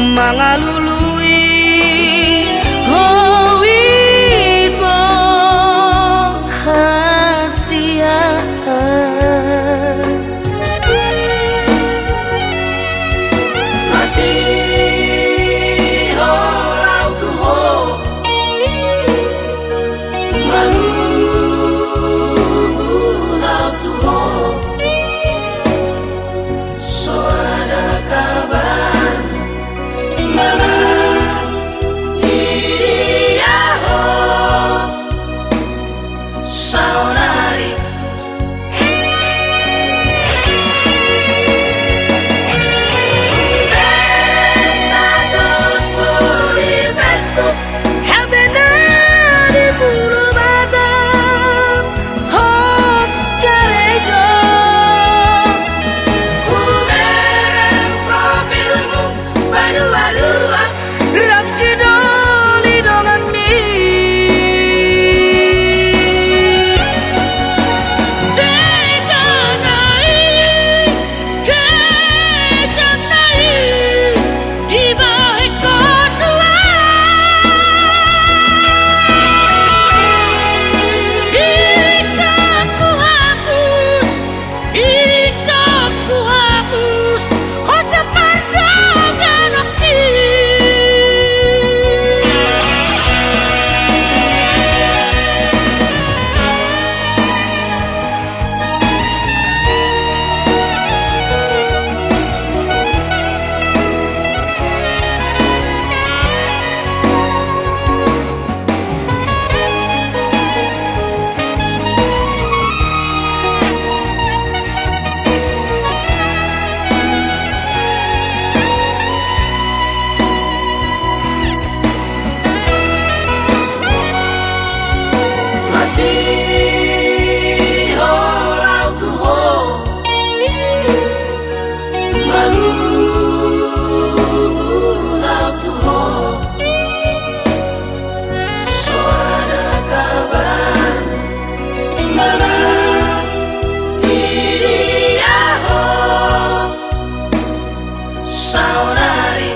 mangalului howito hasia masih holau tuho malu lau tuho so ada kabar mana iriaho saudari status di Facebook benar di bulu badan hok gereja uben profilmu berdua-dua gelap sidoli dengan mi di bawah kotua Ikaku hapus oh sepanjang oki masih holau tuho malu lau tuho so ada kabar mana iriaho saudari